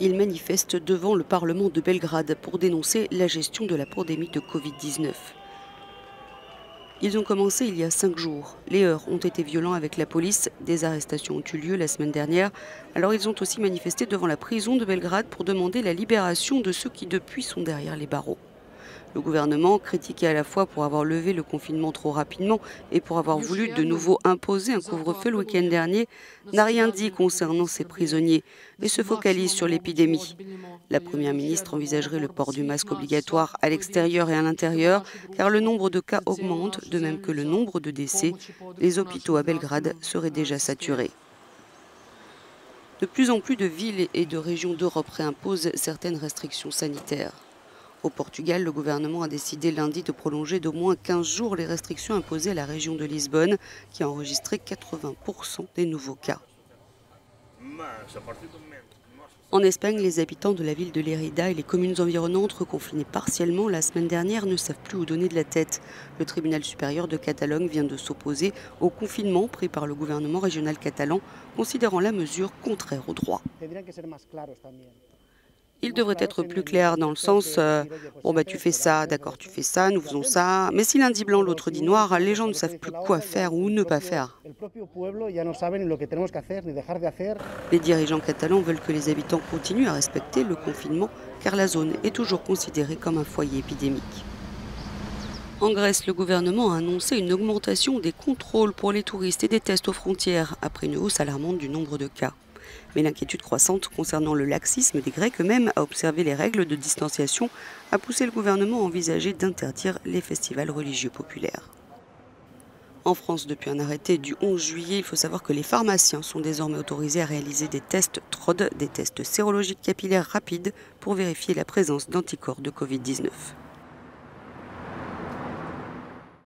Ils manifestent devant le Parlement de Belgrade pour dénoncer la gestion de la pandémie de Covid-19. Ils ont commencé il y a 5 jours. Les heurts ont été violents avec la police. Des arrestations ont eu lieu la semaine dernière. Alors ils ont aussi manifesté devant la prison de Belgrade pour demander la libération de ceux qui depuis sont derrière les barreaux. Le gouvernement, critiqué à la fois pour avoir levé le confinement trop rapidement et pour avoir voulu de nouveau imposer un couvre-feu le week-end dernier, n'a rien dit concernant ces prisonniers et se focalise sur l'épidémie. La Première ministre envisagerait le port du masque obligatoire à l'extérieur et à l'intérieur, car le nombre de cas augmente, de même que le nombre de décès. Les hôpitaux à Belgrade seraient déjà saturés. De plus en plus de villes et de régions d'Europe réimposent certaines restrictions sanitaires. Au Portugal, le gouvernement a décidé lundi de prolonger d'au moins 15 jours les restrictions imposées à la région de Lisbonne, qui a enregistré 80% des nouveaux cas. En Espagne, les habitants de la ville de Lérida et les communes environnantes, reconfinées partiellement la semaine dernière, ne savent plus où donner de la tête. Le tribunal supérieur de Catalogne vient de s'opposer au confinement pris par le gouvernement régional catalan, considérant la mesure contraire au droit. Il devrait être plus clair dans le sens tu fais ça, d'accord, tu fais ça, nous faisons ça. Mais si l'un dit blanc, l'autre dit noir, les gens ne savent plus quoi faire ou ne pas faire. Les dirigeants catalans veulent que les habitants continuent à respecter le confinement car la zone est toujours considérée comme un foyer épidémique. En Grèce, le gouvernement a annoncé une augmentation des contrôles pour les touristes et des tests aux frontières après une hausse alarmante du nombre de cas. Mais l'inquiétude croissante concernant le laxisme des Grecs eux-mêmes à observer les règles de distanciation a poussé le gouvernement à envisager d'interdire les festivals religieux populaires. En France, depuis un arrêté du 11 juillet, il faut savoir que les pharmaciens sont désormais autorisés à réaliser des tests TROD, des tests sérologiques capillaires rapides pour vérifier la présence d'anticorps de Covid-19.